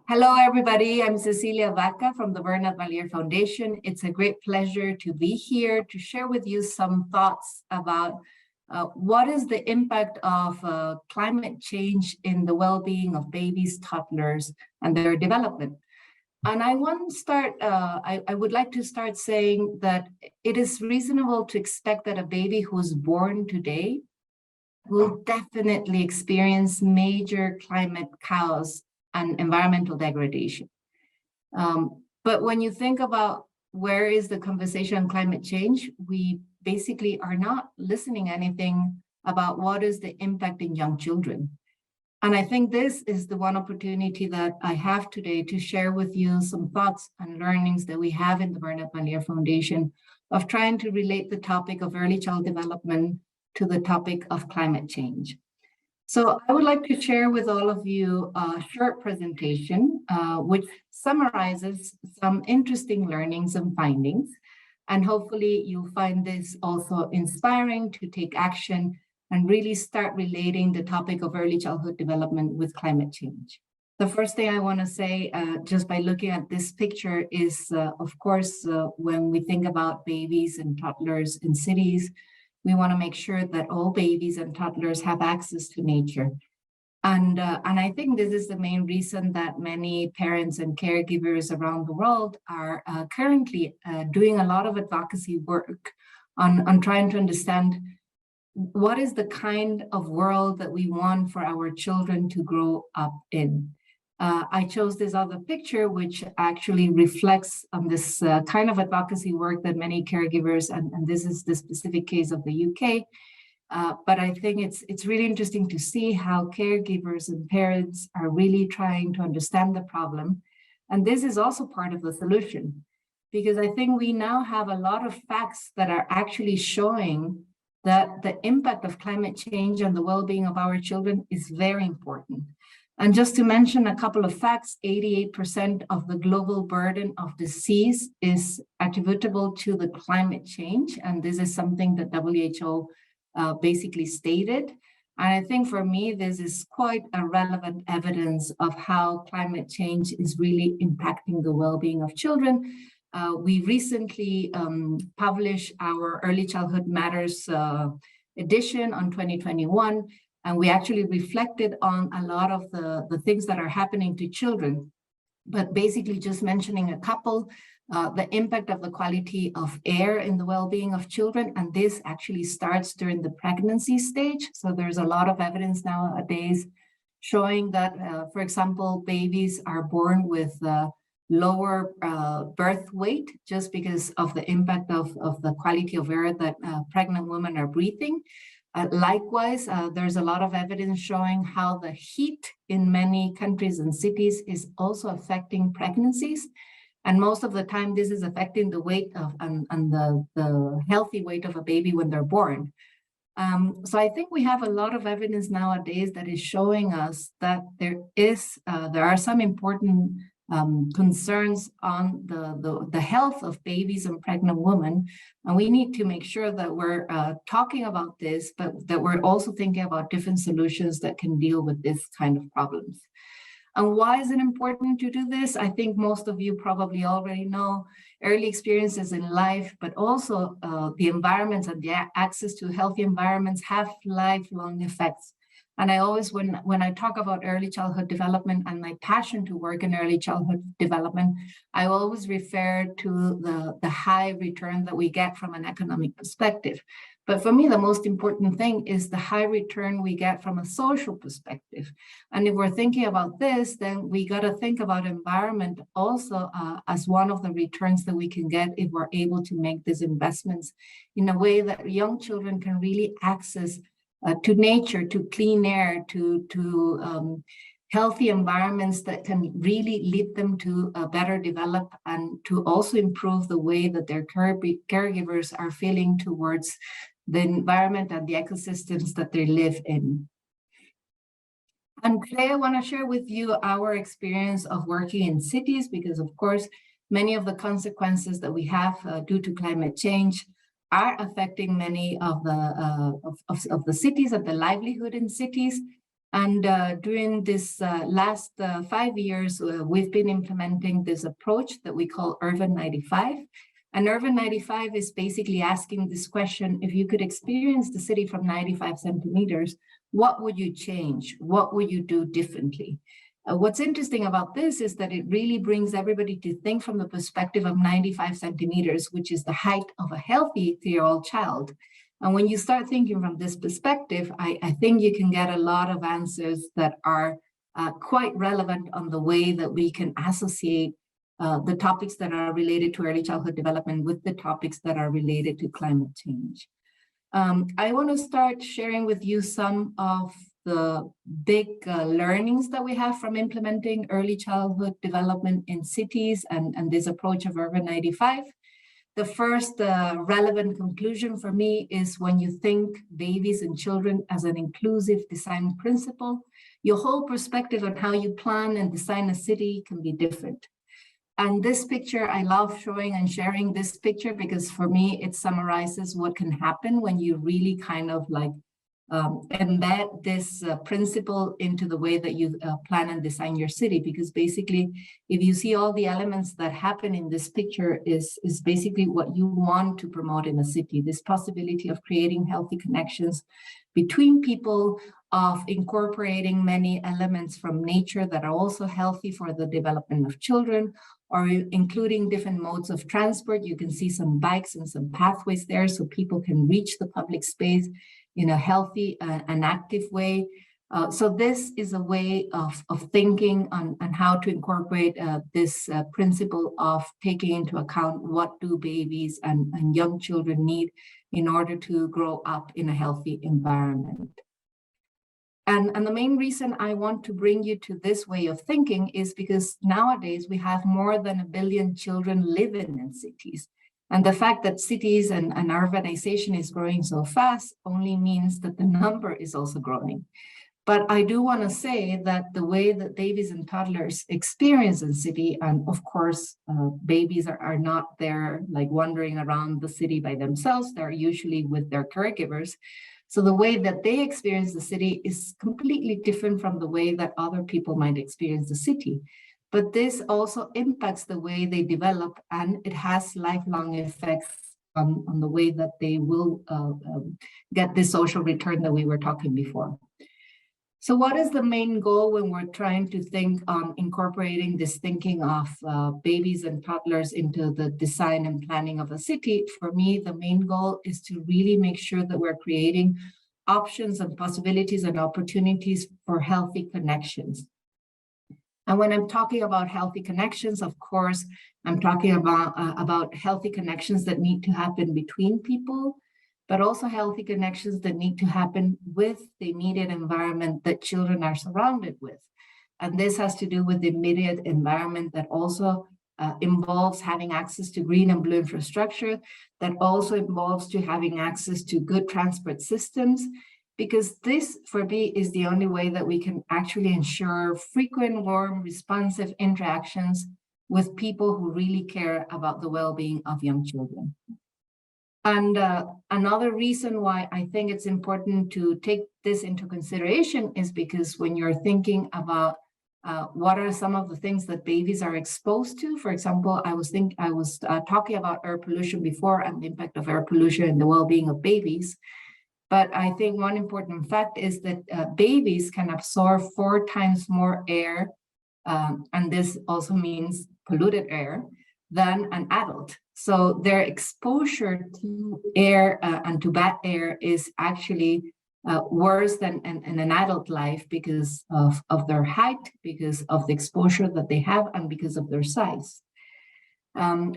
Hello, everybody. I'm Cecilia Vaca from the BvLF Foundation. It's a great pleasure to be here to share with you some thoughts about what is the impact of climate change in the well-being of babies, toddlers, and their development. And I want to start, I would like to start saying that it is reasonable to expect that a baby who's born today will definitely experience major climate chaos and environmental degradation. But when you think about where is the conversation on climate change, we basically are not listening anything about what is the impact in young children. And I think this is the one opportunity that I have today to share with you some thoughts and learnings that we have in the BvLF Foundation of trying to relate the topic of early child development to the topic of climate change. So I would like to share with all of you a short presentation, which summarizes some interesting learnings and findings. And hopefully you'll find this also inspiring to take action and really start relating the topic of early childhood development with climate change. The first thing I want to say, just by looking at this picture is, of course, when we think about babies and toddlers in cities, we want to make sure that all babies and toddlers have access to nature. And I think this is the main reason that many parents and caregivers around the world are currently doing a lot of advocacy work on trying to understand what is the kind of world that we want for our children to grow up in. I chose this other picture, which actually reflects on this kind of advocacy work that many caregivers, and this is the specific case of the UK, but I think it's really interesting to see how caregivers and parents are really trying to understand the problem. And this is also part of the solution, because I think we now have a lot of facts that are actually showing that the impact of climate change on the well-being of our children is very important. And just to mention a couple of facts, 88% of the global burden of disease is attributable to the climate change. And this is something that WHO basically stated. And I think for me, this is quite a relevant evidence of how climate change is really impacting the well-being of children. We recently published our Early Childhood Matters edition on 2021. And we actually reflected on a lot of the things that are happening to children, but basically just mentioning a couple, the impact of the quality of air in the well-being of children. And this actually starts during the pregnancy stage. So there's a lot of evidence nowadays showing that, for example, babies are born with lower birth weight just because of the impact of the quality of air that pregnant women are breathing. Likewise, there's a lot of evidence showing how the heat in many countries and cities is also affecting pregnancies. And most of the time, this is affecting the weight of and the healthy weight of a baby when they're born. So I think we have a lot of evidence nowadays that is showing us that there are some important concerns on the health of babies and pregnant women. And we need to make sure that we're talking about this, but that we're also thinking about different solutions that can deal with this kind of problems. And why is it important to do this? I think most of you probably already know early experiences in life, but also the environments and the access to healthy environments have lifelong effects. And I always, when I talk about early childhood development and my passion to work in early childhood development, I always refer to the high return that we get from an economic perspective. But for me, the most important thing is the high return we get from a social perspective. And if we're thinking about this, then we got to think about environment also as one of the returns that we can get if we're able to make these investments in a way that young children can really access to nature, to clean air, to healthy environments that can really lead them to better develop and to also improve the way that their caregivers are feeling towards the environment and the ecosystems that they live in. And today I want to share with you our experience of working in cities, because of course, many of the consequences that we have due to climate change are affecting many of the cities and the livelihood in cities. And during this last 5 years, we've been implementing this approach that we call Urban 95. And Urban 95 is basically asking this question: if you could experience the city from 95 centimeters, what would you change? What would you do differently? What's interesting about this is that it really brings everybody to think from the perspective of 95 centimeters, which is the height of a healthy 3-year-old child. And when you start thinking from this perspective, I think you can get a lot of answers that are quite relevant on the way that we can associate the topics that are related to early childhood development with the topics that are related to climate change. I want to start sharing with you some of the big learnings that we have from implementing early childhood development in cities and this approach of Urban 95. The first relevant conclusion for me is when you think babies and children as an inclusive design principle, your whole perspective on how you plan and design a city can be different. And this picture, I love showing and sharing this picture because for me, it summarizes what can happen when you really kind of like embed this principle into the way that you plan and design your city. Because basically, if you see all the elements that happen in this picture is basically what you want to promote in a city. This possibility of creating healthy connections between people, of incorporating many elements from nature that are also healthy for the development of children, or including different modes of transport. You can see some bikes and some pathways there so people can reach the public space in a healthy and active way. So this is a way of thinking on how to incorporate this principle of taking into account what do babies and young children need in order to grow up in a healthy environment. And the main reason I want to bring you to this way of thinking is because nowadays we have more than 1 billion children living in cities. And the fact that cities and urbanization is growing so fast only means that the number is also growing. But I do want to say that the way that babies and toddlers experience in city, and of course, babies are not there like wandering around the city by themselves, they're usually with their caregivers. So the way that they experience the city is completely different from the way that other people might experience the city. But this also impacts the way they develop, and it has lifelong effects on the way that they will get the social return that we were talking before. So what is the main goal when we're trying to think on incorporating this thinking of babies and toddlers into the design and planning of a city? For me, the main goal is to really make sure that we're creating options and possibilities and opportunities for healthy connections. And when I'm talking about healthy connections, of course, I'm talking about healthy connections that need to happen between people, but also healthy connections that need to happen with the immediate environment that children are surrounded with. And this has to do with the immediate environment that also involves having access to green and blue infrastructure, that also involves to having access to good transport systems, because this, for me, is the only way that we can actually ensure frequent, warm, responsive interactions with people who really care about the well-being of young children. And another reason why I think it's important to take this into consideration is because when you're thinking about what are some of the things that babies are exposed to, for example, I was talking about air pollution before and the impact of air pollution and the well-being of babies. But I think one important fact is that babies can absorb 4 times more air, and this also means polluted air, than an adult. So their exposure to air and to bad air is actually worse than in an adult life because of their height, because of the exposure that they have, and because of their size.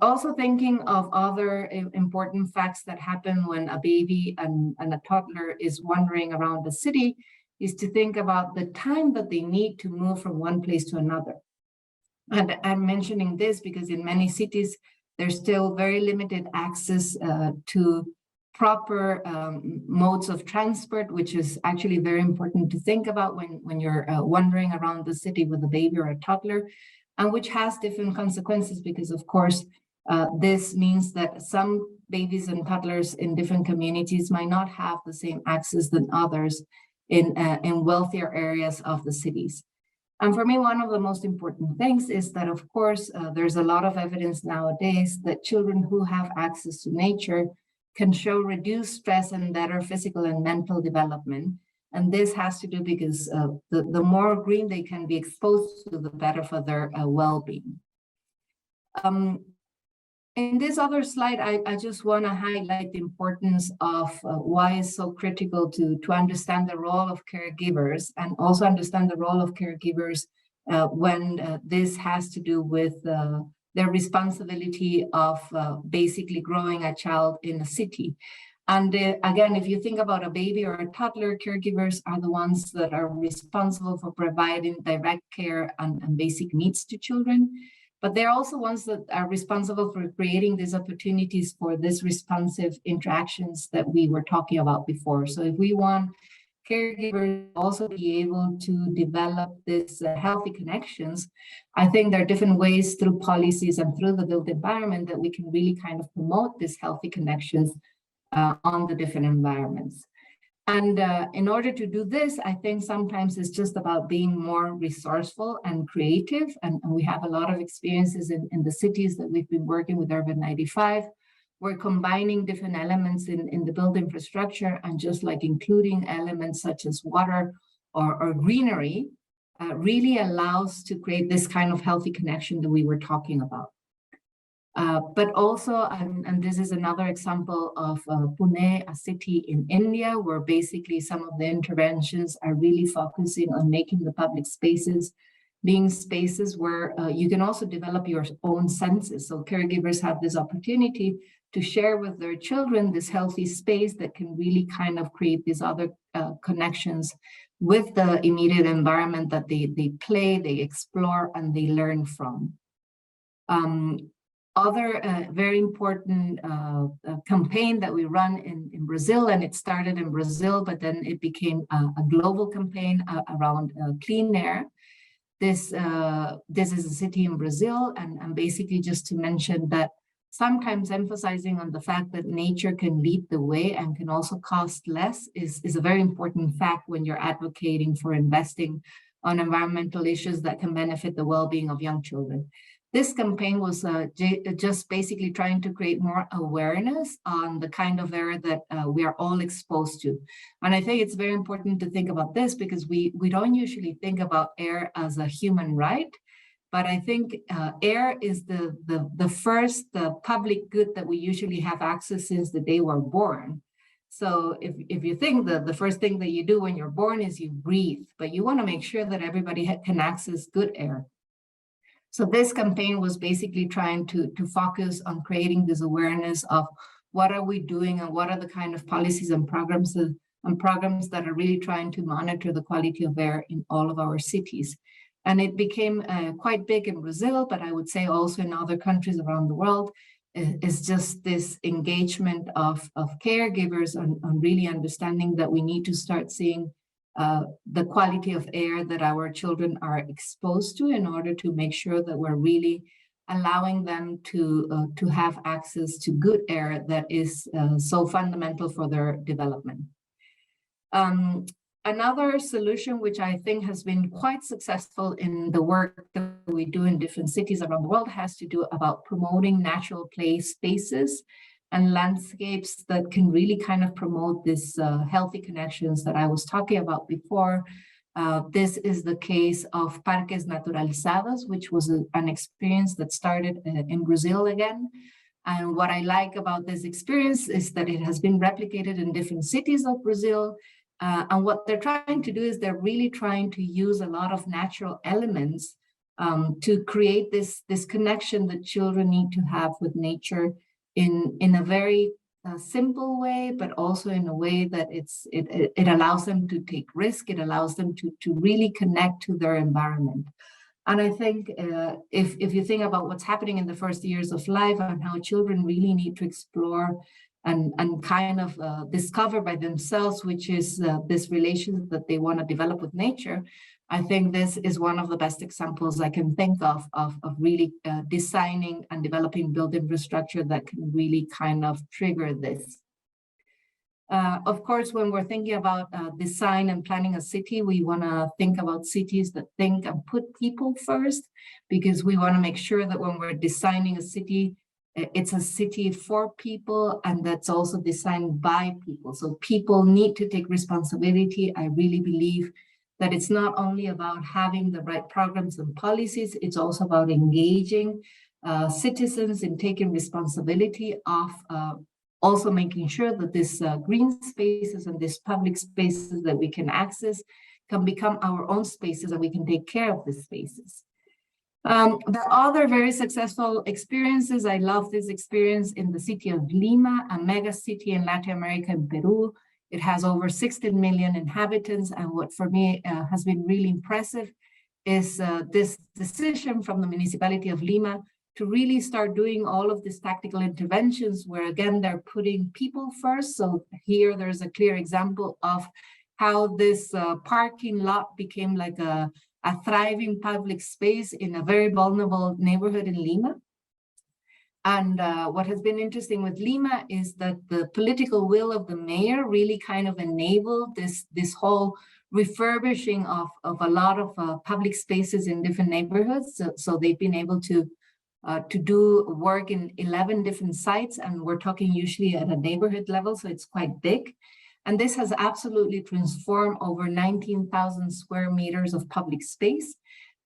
Also thinking of other important facts that happen when a baby and a toddler is wandering around the city is to think about the time that they need to move from one place to another. And I'm mentioning this because in many cities, there's still very limited access to proper modes of transport, which is actually very important to think about when you're wandering around the city with a baby or a toddler, and which has different consequences because, of course, this means that some babies and toddlers in different communities might not have the same access than others in wealthier areas of the cities. And for me, one of the most important things is that, of course, there's a lot of evidence nowadays that children who have access to nature can show reduced stress and better physical and mental development. And this has to do because the more green they can be exposed to, the better for their well-being. In this other slide, I just want to highlight the importance of why it's so critical to understand the role of caregivers, and also understand the role of caregivers when this has to do with their responsibility of basically growing a child in a city. And again, if you think about a baby or a toddler, caregivers are the ones that are responsible for providing direct care and basic needs to children. But they're also ones that are responsible for creating these opportunities for these responsive interactions that we were talking about before. So if we want caregivers to also be able to develop these healthy connections, I think there are different ways through policies and through the built environment that we can really kind of promote these healthy connections on the different environments. And in order to do this, I think sometimes it's just about being more resourceful and creative. And we have a lot of experiences in the cities that we've been working with Urban 95. We're combining different elements in the built infrastructure, and just like including elements such as water or greenery really allows to create this kind of healthy connection that we were talking about. But also, and this is another example of Pune, a city in India, where basically some of the interventions are really focusing on making the public spaces being spaces where you can also develop your own senses. So caregivers have this opportunity to share with their children this healthy space that can really kind of create these other connections with the immediate environment that they play, they explore, and they learn from. Other very important campaign that we run in Brazil, and it started in Brazil, but then it became a global campaign around clean air. This is a city in Brazil, and basically just to mention that sometimes emphasizing on the fact that nature can lead the way and can also cost less is a very important fact when you're advocating for investing on environmental issues that can benefit the well-being of young children. This campaign was just basically trying to create more awareness on the kind of air that we are all exposed to. And I think it's very important to think about this because we don't usually think about air as a human right, but I think air is the first public good that we usually have access since the day we're born. So if you think that the first thing that you do when you're born is you breathe, but you want to make sure that everybody can access good air. So this campaign was basically trying to focus on creating this awareness of what are we doing and what are the kind of policies and programs that are really trying to monitor the quality of air in all of our cities. And it became quite big in Brazil, but I would say also in other countries around the world. Is just this engagement of caregivers on really understanding that we need to start seeing the quality of air that our children are exposed to in order to make sure that we're really allowing them to have access to good air that is so fundamental for their development. Another solution, which I think has been quite successful in the work that we do in different cities around the world, has to do about promoting natural play spaces and landscapes that can really kind of promote this healthy connections that I was talking about before. This is the case of Parques Naturalizados, which was an experience that started in Brazil again. And what I like about this experience is that it has been replicated in different cities of Brazil. And what they're trying to do is they're really trying to use a lot of natural elements to create this connection that children need to have with nature in a very simple way, but also in a way that it allows them to take risk. It allows them to really connect to their environment. And I think if you think about what's happening in the first years of life and how children really need to explore and kind of discover by themselves, which is this relationship that they want to develop with nature, I think this is one of the best examples I can think of really designing and developing built infrastructure that can really kind of trigger this. Of course, when we're thinking about design and planning a city, we want to think about cities that think and put people first, because we want to make sure that when we're designing a city, it's a city for people, and that's also designed by people. So people need to take responsibility. I really believe that it's not only about having the right programs and policies, it's also about engaging citizens in taking responsibility of also making sure that these green spaces and these public spaces that we can access can become our own spaces, and we can take care of these spaces. The other very successful experiences, I love this experience in the city of Lima, a mega city in Latin America and Peru. It has over 16 million inhabitants, and what for me has been really impressive is this decision from the municipality of Lima to really start doing all of these tactical interventions where, again, they're putting people first. So here there's a clear example of how this parking lot became like a thriving public space in a very vulnerable neighborhood in Lima. And what has been interesting with Lima is that the political will of the mayor really kind of enabled this whole refurbishing of a lot of public spaces in different neighborhoods. So they've been able to do work in 11 different sites, and we're talking usually at a neighborhood level, so it's quite big. And this has absolutely transformed over 19,000 square meters of public space.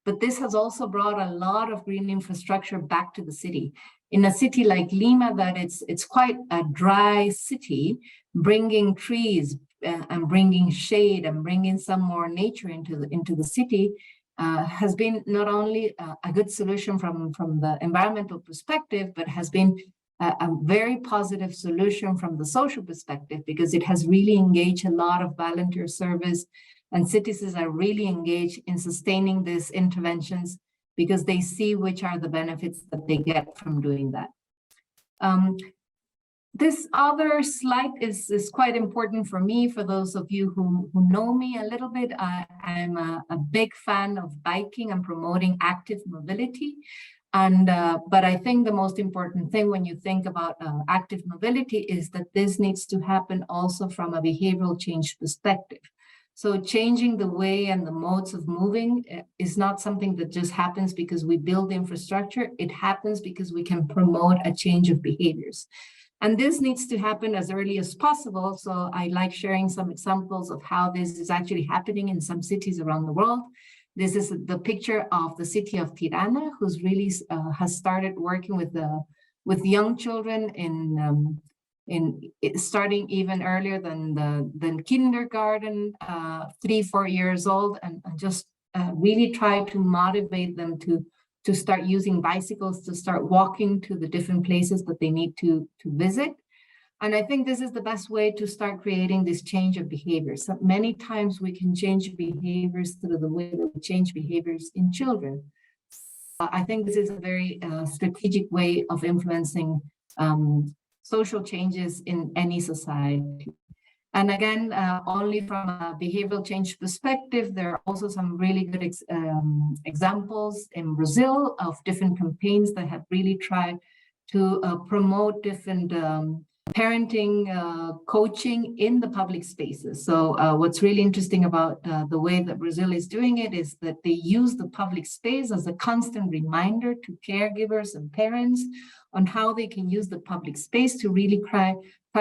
But this has also brought a lot of green infrastructure back to the city. In a city like Lima, that it's quite a dry city, bringing trees and bringing shade and bringing some more nature into the city has been not only a good solution from the environmental perspective, but has been a very positive solution from the social perspective, because it has really engaged a lot of volunteer service, and citizens are really engaged in sustaining these interventions because they see which are the benefits that they get from doing that. This other slide is quite important for me. For those of you who know me a little bit, I'm a big fan of biking and promoting active mobility. And but I think the most important thing when you think about active mobility is that this needs to happen also from a behavioral change perspective. So changing the way and the modes of moving is not something that just happens because we build infrastructure. It happens because we can promote a change of behaviors. And this needs to happen as early as possible. So I like sharing some examples of how this is actually happening in some cities around the world. This is the picture of the city of Tirana, who's really has started working with young children in starting even earlier than kindergarten, 3-4 years old, and just really try to motivate them to start using bicycles, to start walking to the different places that they need to visit. And I think this is the best way to start creating this change of behaviors. So many times we can change behaviors through the way that we change behaviors in children. I think this is a very strategic way of influencing social changes in any society. And again, only from a behavioral change perspective, there are also some really good examples in Brazil of different campaigns that have really tried to promote different parenting coaching in the public spaces. So what's really interesting about the way that Brazil is doing it is that they use the public space as a constant reminder to caregivers and parents on how they can use the public space to really try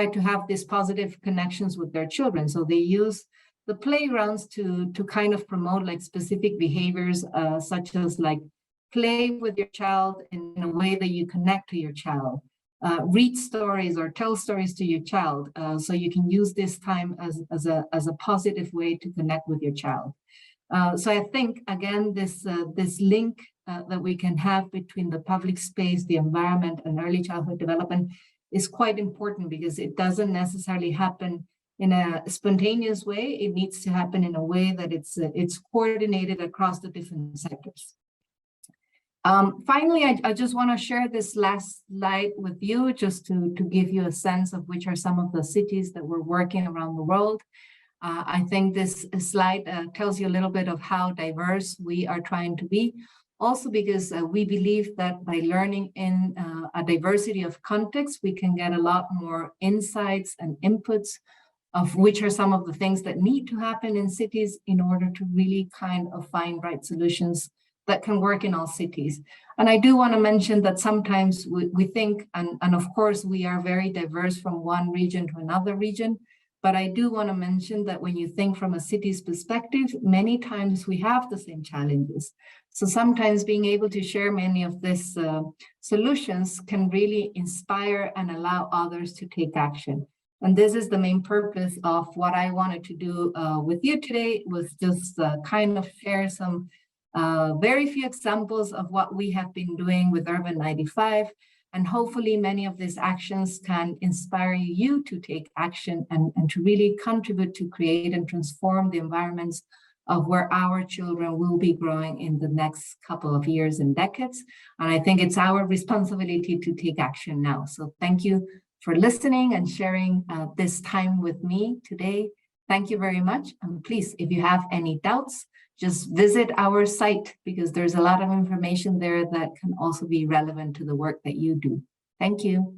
to have these positive connections with their children. So they use the playgrounds to kind of promote like specific behaviors, such as like play with your child in a way that you connect to your child. Read stories or tell stories to your child, so you can use this time as a positive way to connect with your child. So I think, again, this link that we can have between the public space, the environment, and early childhood development is quite important, because it doesn't necessarily happen in a spontaneous way. It needs to happen in a way that it's coordinated across the different sectors. Finally, I just want to share this last slide with you, just to give you a sense of which are some of the cities that we're working around the world. I think this slide tells you a little bit of how diverse we are trying to be. Also because we believe that by learning in a diversity of contexts, we can get a lot more insights and inputs of which are some of the things that need to happen in cities in order to really kind of find right solutions that can work in all cities. And I do want to mention that sometimes we think, and of course we are very diverse from one region to another region, but I do want to mention that when you think from a city's perspective, many times we have the same challenges. So sometimes being able to share many of these solutions can really inspire and allow others to take action. And this is the main purpose of what I wanted to do with you today, was just kind of share some very few examples of what we have been doing with Urban 95. And hopefully many of these actions can inspire you to take action and to really contribute to create and transform the environments of where our children will be growing in the next couple of years and decades. And I think it's our responsibility to take action now. So thank you for listening and sharing this time with me today. Thank you very much. And please, if you have any doubts, just visit our site, because there's a lot of information there that can also be relevant to the work that you do. Thank you.